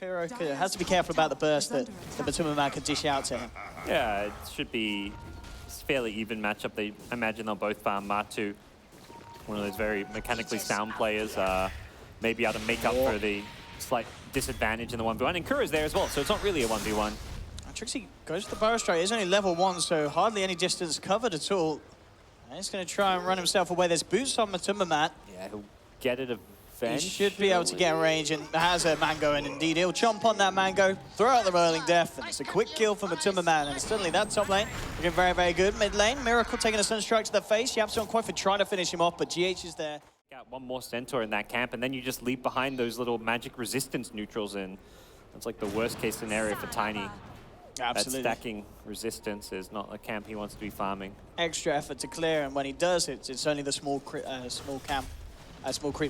Hero has to be careful about the burst that the MATUMBAMAN can dish out to him. Yeah, it should be a fairly even matchup. I imagine they'll both farm Matu, one of those very mechanically sound players, maybe able to make up for the slight disadvantage in the 1v1. And Kura's there as well, so it's not really a 1v1. Trixi goes to the Burrow Strike. He's only level 1, so hardly any distance covered at all. And he's going to try and run himself away. There's boots on MATUMBAMAN. Yeah, he'll get it eventually. He should be able to get range and has a Mango, and indeed he'll chomp on that Mango, throw out the Rolling Death, and it's a quick kill for MATUMBAMAN. And suddenly that top lane looking very, very good. Mid lane, Miracle taking a Sunstrike to the face. YapzOr and qojqva trying to finish him off, but GH is there. Got one more Centaur in that camp, and then you just leave behind those little magic resistance neutrals in. That's like the worst case scenario for Tiny. Absolutely. That stacking resistance is not a camp he wants to be farming. Extra effort to clear, and when he does, it's only the small creeps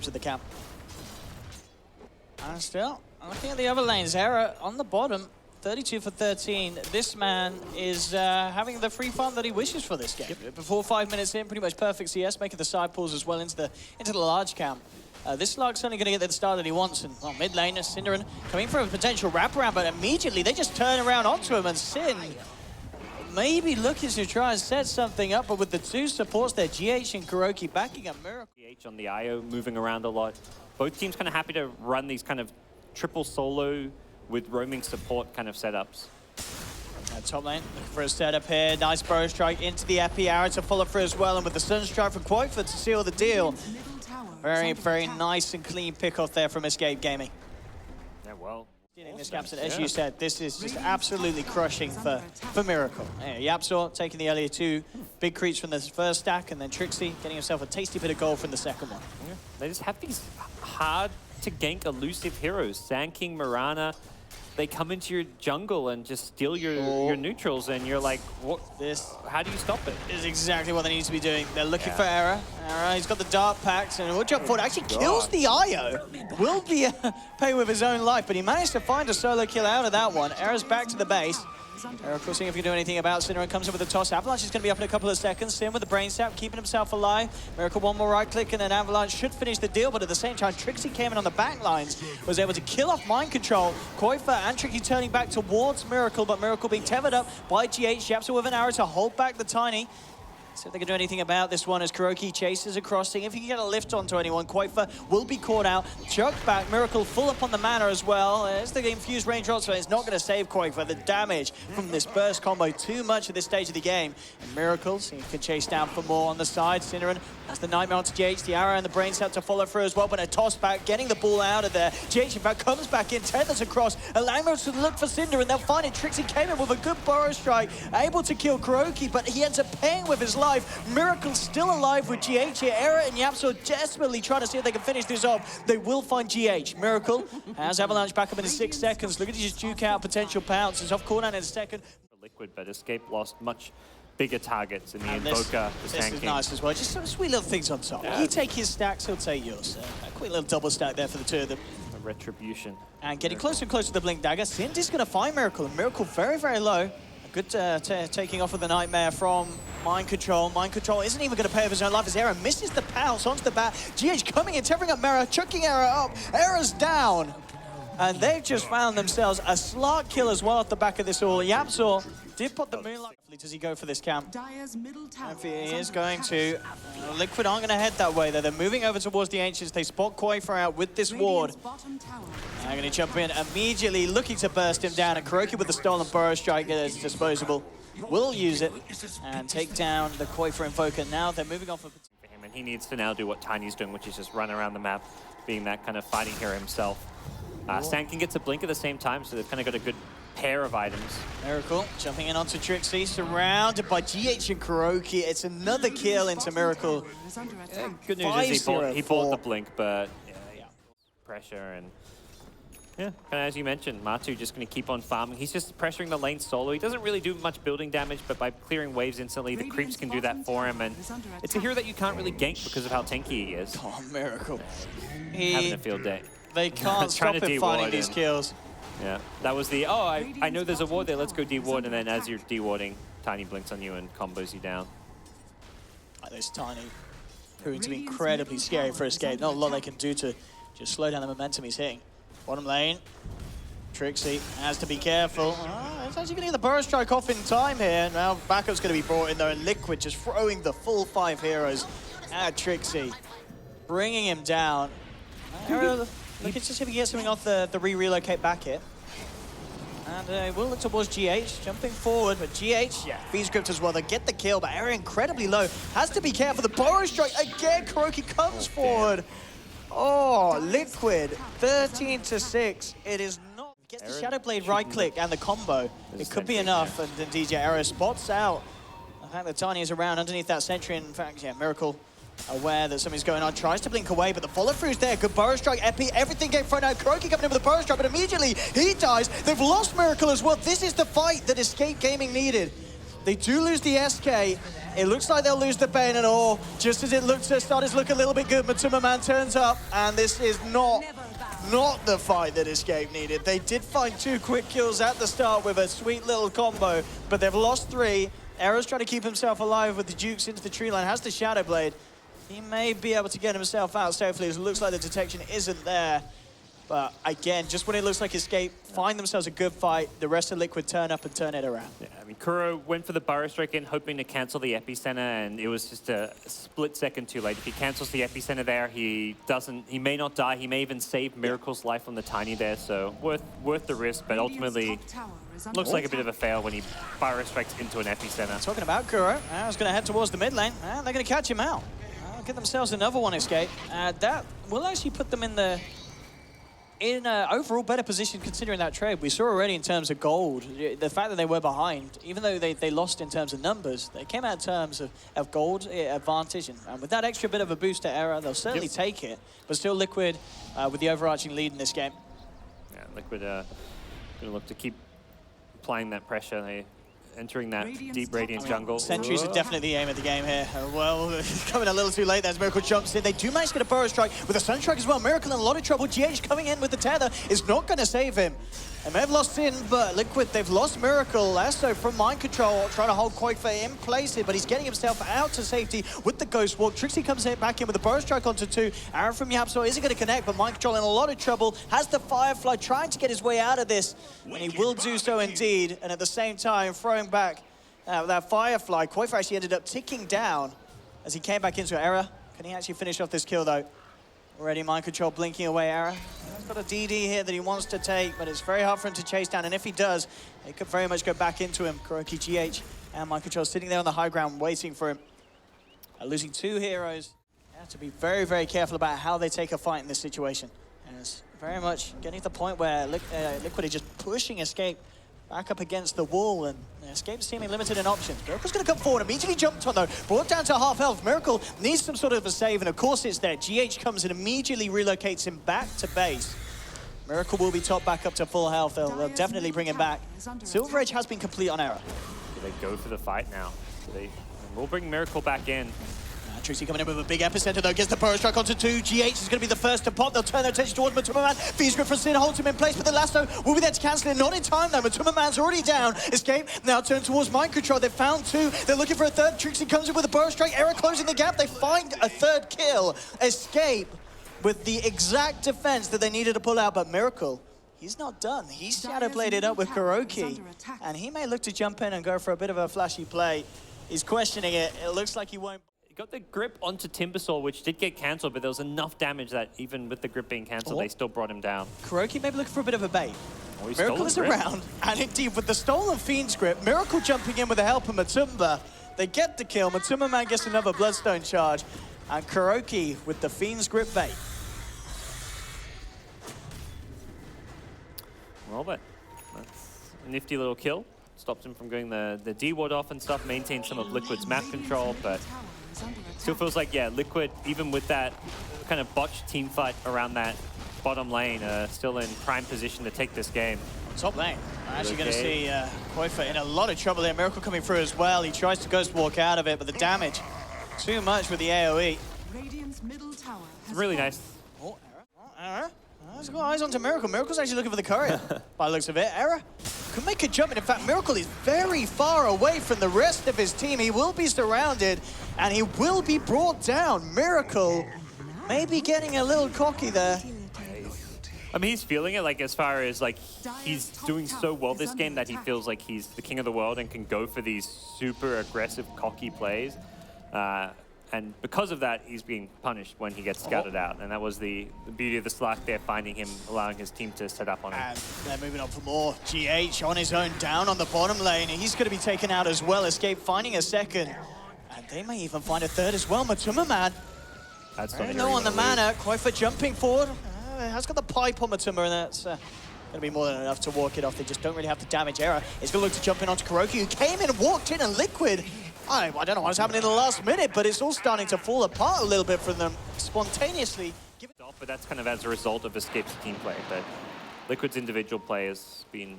of the camp. And still, looking at the other lanes, ESC.Era on the bottom, 32 for 13. This man is having the free farm that he wishes for this game. Yep. Before 5 minutes in, pretty much perfect CS, making the side pulls as well into the large camp. This Lark's only going to get the start that he wants, and mid lane, Synderen coming for a potential wraparound, but immediately they just turn around onto him, and Sin maybe looking to try and set something up, but with the two supports there, GH and Kojqva backing a Miracle. GH on the IO, moving around a lot. Both teams kind of happy to run these kind of triple solo with roaming support kind of setups. Top lane, looking for a setup here. Nice Burrow Strike into the Epi, Arrow to follow through as well, and with the Sunstrike from qojqva to seal the deal. Very, very nice and clean pick-off there from Escape Gaming. Yeah, well. This captain, as you said, this is just absolutely crushing for Miracle. Yeah, YapzOr taking the earlier two big creeps from the first stack, and then Trixi getting himself a tasty bit of gold from the second one. Yeah. They just have these hard-to-gank elusive heroes. Sand King, Mirana, they come into your jungle and just steal your neutrals, and you're like, what? How do you stop it? This is exactly what they need to be doing. They're looking for ESC.Era. ESC.Era, he's got the Dark Packs, and watch out for it. Actually kills the IO. Will be pay with his own life, but he managed to find a solo kill out of that one. ESC.Era's back to the base. ESC.Era, of course, seeing if he can do anything about Synderen, comes in with the toss. Avalanche is going to be up in a couple of seconds. Sin with the brain sap, keeping himself alive. Miracle one more right click, and then Avalanche should finish the deal, but at the same time, Trixi came in on the back lines, was able to kill off Mind Control. qojqva and Trixi turning back towards Miracle, but Miracle being tethered up by GH. YapzOr with an arrow to hold back the Tiny. See if they can do anything about this one as Kojqva chases across. Seeing if he can get a lift onto anyone. qojqva will be caught out. Chucked back. Miracle full up on the mana as well. As the infused range drops, but it's not going to save qojqva. The damage from this burst combo too much at this stage of the game. And Miracle can chase down for more on the side. Synderen has the Nightmare onto GH. The arrow and the brain set to follow through as well, but a toss back, getting the ball out of there. GH in fact comes back in, tethers across, allowing him to look for Synderen. They'll find it. Trixi came in with a good Burrow Strike, able to kill Kojqva, but he ends up paying with his life. Miracle still alive with GH here. ESC.Era and YapzOr desperately trying to see if they can finish this off. They will find GH. Miracle has Avalanche back up in 6 seconds. Look at just duke out potential pounce. It's off cooldown in a second. Liquid, but Escape lost much bigger targets in the Invoker. This is nice as well. Just some sweet little things on top. Yeah. You take his stacks, he'll take yours. A quick little double stack there for the two of them. A retribution. And getting closer and closer to the Blink Dagger. Syndi's going to find Miracle, and Miracle very, very low. Good taking off of the Nightmare from Mind Control. Mind Control isn't even going to pay with his own life as ESC.Era misses the pounce onto the bat. GH coming in, tethering up Mera, chucking ESC.Era up. ESC.Era's down. And they've just found themselves a Slark kill as well at the back of this all. YapzOr did put the Moonlight. Does he go for this camp? If he is going to. Liquid aren't going to head that way though. They're moving over towards the Ancients. They spot qojqva out with this ward. They're going to jump in immediately, looking to burst him down. And Kojqva with the stolen Burrow Strike is disposable. Will use it and take down the qojqva Invoker. Now they're moving on for him, and he needs to now do what Tiny's doing, which is just run around the map, being that kind of fighting hero himself. Sand King gets a blink at the same time, so they've kind of got a good pair of items. Miracle jumping in onto Trixi, surrounded by GH and Kojqva. It's another kill into Miracle. Good news is he bought the blink, but yeah. Pressure and yeah, kind of as you mentioned, Matu just going to keep on farming. He's just pressuring the lane solo. He doesn't really do much building damage, but by clearing waves instantly, the creeps can do that for him. And it's a hero that you can't really gank because of how tanky he is. Oh, Miracle. Having a field day. They can't stop him finding these kills. Yeah, that was the, I know there's a ward there, let's go deward, and then as you're dewarding, Tiny blinks on you and combos you down. This Tiny proving to be incredibly scary for Escape. Not a lot they can do to just slow down the momentum he's hitting. Bottom lane, Trixi has to be careful. It's actually going to get the burst strike off in time here. Now backup's going to be brought in though, and Liquid just throwing the full 5 heroes at Trixi, bringing him down. Looking to see if he can get something off the re-relocate back here. And we'll look towards GH, jumping forward, but GH, V-script as well. They get the kill, but Era incredibly low. Has to be careful. The burst strike again. Kojqqva comes forward. Oh, Liquid, 13-6. It is not. Gets the Shadow Blade right click and the combo. It could be enough, and then DJ Era spots out. The fact that Tiny is around underneath that sentry. In fact, Miracle aware that something's going on, tries to blink away, but the follow-through is there. Good burst strike, Epi, everything getting thrown out. Kojqqva coming in with a burst strike, but immediately he dies. They've lost Miracle as well. This is the fight that Escape Gaming needed. They do lose the SK. It looks like they'll lose the Bane and all. Just as it looks, started to look a little bit good, Matuma turns up, and this is not the fight that Escape needed. They did find 2 quick kills at the start with a sweet little combo, but they've lost 3. Era's trying to keep himself alive with the Jukes into the tree line, has the Shadow Blade. He may be able to get himself out safely, as it looks like the detection isn't there. But again, just when it looks like Escape find themselves a good fight, the rest of Liquid turn up and turn it around. Yeah, I mean, Kuro went for the burrow strike in, hoping to cancel the epicenter, and it was just a split second too late. If he cancels the epicenter there, he may not die. He may even save Miracle's life on the Tiny there, so worth the risk, but ultimately looks like a bit of a fail when he burrow strikes into an epicenter. Talking about Kuro, I was going to head towards the mid lane, and they're going to catch him out. Get themselves another one Escape. That will actually put them in an overall better position considering that trade. We saw already in terms of gold, the fact that they were behind, even though they lost in terms of numbers, they came out in terms of gold advantage. And with that extra bit of a boost to Era, they'll certainly take it. But still Liquid with the overarching lead in this game. Yeah, Liquid going to look to keep applying that pressure. They entering that deep Radiant jungle. Sentries are definitely the aim of the game here. Well, coming a little too late as Miracle jumps in. They do manage to get a burrow strike with a Sun Strike as well. Miracle in a lot of trouble. GH coming in with the tether is not going to save him. They may have lost Sin, but Liquid, they've lost Miracle. Lasso from Mind Control, trying to hold Kojqqva in place here, but he's getting himself out to safety with the Ghost Walk. Trixi comes back in with a burrow strike onto 2. Aaron from Yapso isn't going to connect, but Mind Control in a lot of trouble. Has the Firefly trying to get his way out of this, and he will do so indeed. And at the same time, throwing back that Firefly, Kojqqva actually ended up ticking down as he came back into Era. Can he actually finish off this kill though? Already Mind Control blinking away Era. He's got a DD here that he wants to take, but it's very hard for him to chase down. And if he does, it could very much go back into him. Kojqqva, GH, and Mind Control sitting there on the high ground waiting for him. Losing 2 heroes. They have to be very, very careful about how they take a fight in this situation. And it's very much getting to the point where Liquid is just pushing Escape back up against the wall, and Escape's seeming limited in options. Miracle's going to come forward, immediately jumped on though, brought down to half health. Miracle needs some sort of a save, and of course it's there. GH comes and immediately relocates him back to base. Miracle will be topped back up to full health. They'll definitely bring him back. Silver Edge has been complete on Era. Do they go for the fight now? We'll bring Miracle back in. Trixi coming in with a big epicenter though, gets the burrow strike onto 2. GH is going to be the first to pop. They'll turn their attention towards MATUMBAMAN. V-script from Sin holds him in place, but the lasso will be there to cancel it. Not in time though. MATUMBAMAN's already down. Escape now turn towards Mind Control. They've found 2. They're looking for a third. Trixi comes in with a burrow strike. Era closing the gap. They find a third kill. Escape with the exact defense that they needed to pull out, but Miracle, he's not done. He's shadow bladed up with Kojqqva, and he may look to jump in and go for a bit of a flashy play. He's questioning it. It looks like he won't. Got the grip onto Timbersaw, which did get cancelled, but there was enough damage that even with the grip being cancelled, they still brought him down. Kojqqva maybe looking for a bit of a bait. Miracle is around, and indeed with the stolen Fiend's grip, Miracle jumping in with the help of Matumba. They get the kill. MATUMBAMAN gets another Bloodstone charge, and Kojqqva with the Fiend's grip bait. Well, that's a nifty little kill. Stopped him from going the D-ward off and stuff, maintained some of Liquid's map control, but still feels like, yeah, Liquid, even with that kind of botched team fight around that bottom lane, still in prime position to take this game. Top lane. I'm actually going to see Kojqqva in a lot of trouble here. Miracle coming through as well. He tries to ghost walk out of it, but the damage, too much with the AoE. Really nice. Oh, Era. He's got eyes onto Miracle. Miracle's actually looking for the courier by the looks of it. Era could make a jump, and in fact, Miracle is very far away from the rest of his team. He will be surrounded, and he will be brought down. Miracle may be getting a little cocky there. I mean, he's feeling it, like, as far as, like, he's doing so well this game that he feels like he's the king of the world and can go for these super aggressive, cocky plays. And because of that, he's being punished when he gets scouted out. And that was the beauty of the Slack there, finding him, allowing his team to set up on him. And they're moving on for more. GH on his own, down on the bottom lane. He's going to be taken out as well. Escape finding a second. And they may even find a third as well. Matuma That's very low on the mana. qojqva jumping forward. Has got the pipe on Matuma, and that's going to be more than enough to walk it off. They just don't really have to damage ESC.Era. He's going to look to jump in onto Kojqqva, who came in and walked in, and Liquid. I don't know what's happening in the last minute, but it's all starting to fall apart a little bit from them spontaneously. But that's kind of as a result of Escape's team play. But Liquid's individual play has been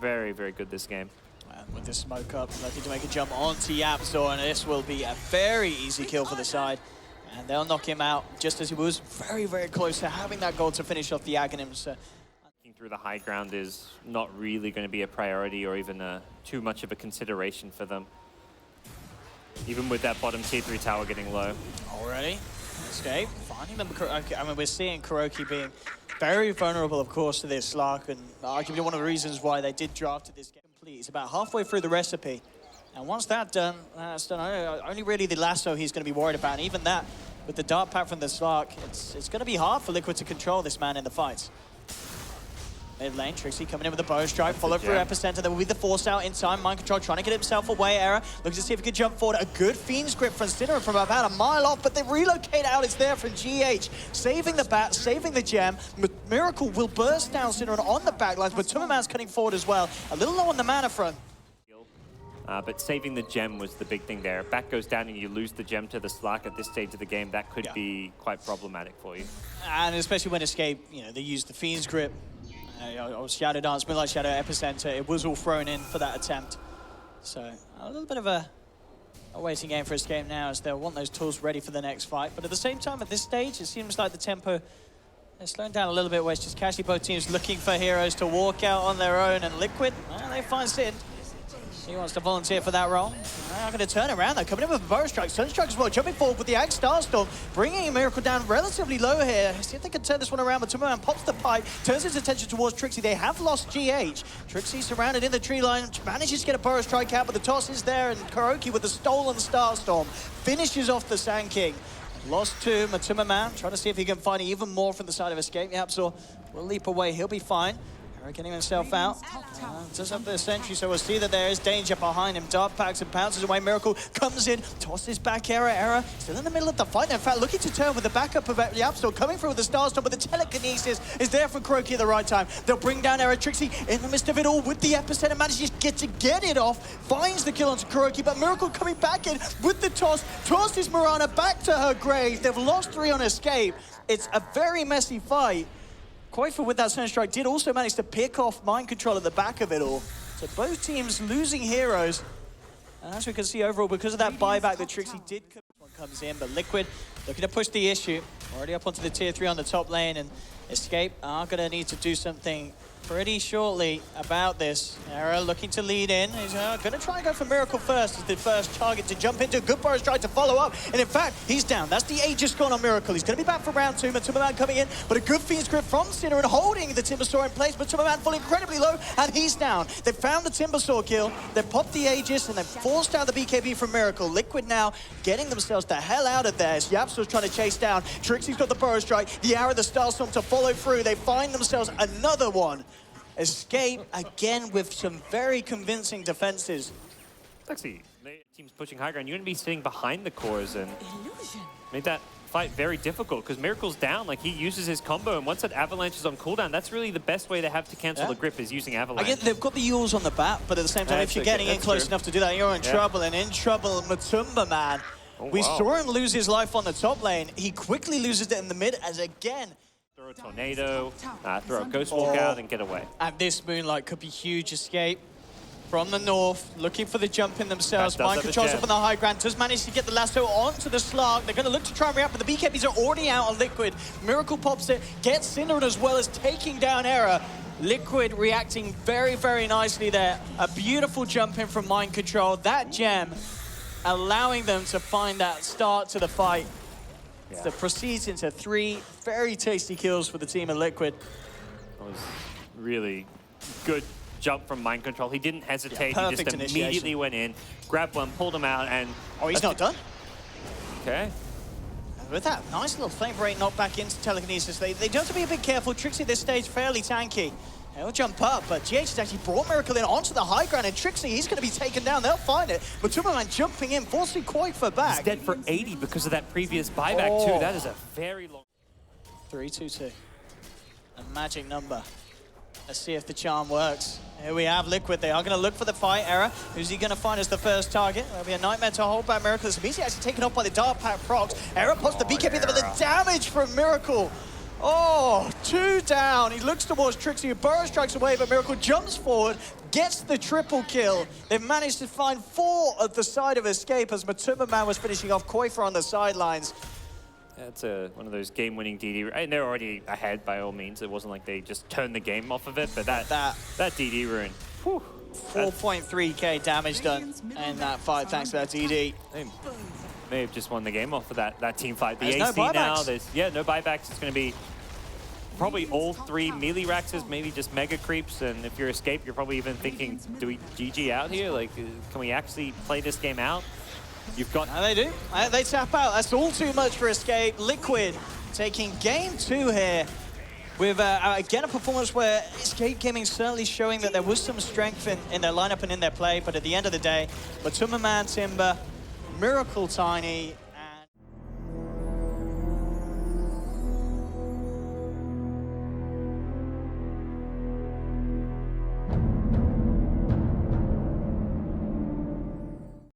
very, very good this game. And with the smoke up, looking to make a jump onto YapzOr, and this will be a very easy kill for the side. And they'll knock him out just as he was very, very close to having that goal to finish off the Aghanims. Through the high ground is not really going to be a priority or even too much of a consideration for them. Even with that bottom tier 3 tower getting low. Already, Escape finding them. I mean, we're seeing Kojqqva being very vulnerable, of course, to this Slark, and arguably one of the reasons why they did draft this game complete. He's about halfway through the recipe, and once that's done, only really the lasso he's going to be worried about, and even that, with the dart pack from the Slark, it's going to be hard for Liquid to control this man in the fights. Mid lane, Trixi coming in with a bow strike, follow through Epicenter. There will be the force out in time. Mind Control trying to get himself away. ESC.Era looking to see if he can jump forward. A good Fiend's Grip from Sinner from about a mile off, but they relocate out. It's there from GH. Saving the bat, saving the gem. Miracle will burst down Sinner on the backlines, but Matuma cutting forward as well. A little low on the mana front. But saving the gem was the big thing there. Back goes down and you lose the gem to the Slack at this stage of the game. That could be quite problematic for you. And especially when Escape, they used the Fiend's Grip. Shadow Dance, Moonlight Shadow, Epicenter, it was all thrown in for that attempt. So a little bit of a waiting game for Escape now, as they'll want those tools ready for the next fight. But at the same time, at this stage, it seems like the tempo is slowing down a little bit, where it's just casually both teams looking for heroes to walk out on their own. And Liquid, they find Sid. He wants to volunteer for that role. I'm going to turn around though, coming in with a bow strike. Sunstrike as well, jumping forward with the Ag Starstorm, bringing Miracle down relatively low here. See if they can turn this one around, but Matuma pops the pipe, turns his attention towards Trixi. They have lost GH. Trixi surrounded in the tree line, manages to get a bow strike out, but the toss is there, and Kojqqva with the stolen Starstorm finishes off the Sand King. Lost to Matuma, trying to see if he can find even more from the side of Escape. YapzOr will leap away, he'll be fine. Getting himself out. Does have the sentry, so we'll see that there is danger behind him. Dart packs and pounces away. Miracle comes in, tosses back ESC.Era still in the middle of the fight. In fact, looking to turn with the backup of YapzOr, coming through with the Starstorm, but the telekinesis is there for Kojqqva at the right time. They'll bring down ESC.Era. Trixi in the midst of it all with the Epicenter, manages to get it off, finds the kill onto Kojqqva, but Miracle coming back in with the toss, tosses Mirana back to her grave. They've lost 3 on Escape. It's a very messy fight. Kojqqva with that Sunstrike did also manage to pick off Mind Control at the back of it all. So both teams losing heroes. And as we can see overall, because of that buyback that Trixi did comes in, but Liquid looking to push the issue. Already up onto the tier 3 on the top lane, and Escape are going to need to do something pretty shortly about this. ESC.Era looking to lead in. He's going to try and go for Miracle first as the first target to jump into. Good burst trying to follow up. And in fact, he's down. That's the Aegis gone on Miracle. He's going to be back for round 2. Matuma coming in, but a good Fiend's Grip from Sinner and holding the Timbersaw in place. Matuma falling incredibly low, and he's down. They've found the Timbersaw kill. They've popped the Aegis, and they've forced out the BKB from Miracle. Liquid now getting themselves the hell out of there. YapzOr's trying to chase down. Trixi's got the Burrow Strike. The Arrow, the Starstorm to follow through. They find themselves another one. Escape again with some very convincing defenses. Actually, the team's pushing high ground. You're going to be sitting behind the cores and made that fight very difficult because Miracle's down. Like, he uses his combo, and once that Avalanche is on cooldown, that's really the best way to have to cancel the grip is using Avalanche. Again, they've got the Yules on the bat, but at the same time, if you're getting in close enough to do that, you're in trouble. And in trouble, Matumbaman. We saw him lose his life on the top lane. He quickly loses it in the mid as again. Throw a tornado, throw a ghost walk out and get away. And this Moonlight could be huge. Escape from the north, looking for the jump in themselves. Mind Control's up on the high ground. Does manage to get the lasso onto the Slark. They're going to look to try and react, but the BKBs are already out on Liquid. Miracle pops it, gets Cinder as well as taking down ESC.Era. Liquid reacting very, very nicely there. A beautiful jump in from Mind Control. That gem allowing them to find that start to the fight. That proceeds into 3 very tasty kills for the team of Liquid. was really good jump from Mind Control. He didn't hesitate. Yeah, he just immediately went in, grabbed one, pulled him out, and... Oh, he's not done. Okay. With that nice little flame break knocked back into telekinesis, they do have to be a bit careful. Trixi at this stage fairly tanky. He'll jump up, but GH has actually brought Miracle in onto the high ground, and Trixi, he's going to be taken down. They'll find it. MATUMBAMAN jumping in, forcing qojqva back. He's dead for 80 because of that previous buyback, too. That is a very long... 3-2-2. A magic number. Let's see if the charm works. Here we have Liquid. They are going to look for the fight. ERA. Who's he going to find as the first target? That'll be a nightmare to hold back Miracle. It's immediately actually taken off by the Dark Pack procs. ERA pops the BKB there, but the damage from Miracle. Oh, 2 down. He looks towards Trixi, who burrow strikes away, but Miracle jumps forward, gets the triple kill. They've managed to find 4 at the side of escape as MATUMBAMAN was finishing off qojqva on the sidelines. That's one of those game-winning DD. And they're already ahead by all means. It wasn't like they just turned the game off of it, but that DD rune. 4.3k damage done in that fight thanks to that DD. They may have just won the game off of that team fight. The There's AC no now, no buybacks. It's going to be probably all 3 melee Raxes, maybe just mega creeps. And if you're Escape, you're probably even thinking, do we GG out here? Like, can we actually play this game out? You've got... No, they do. They tap out. That's all too much for Escape. Liquid taking game 2 here with, again, a performance where Escape Gaming certainly showing that there was some strength in their lineup and in their play. But at the end of the day, MATUMBAMAN, Timber, Miracle Tiny,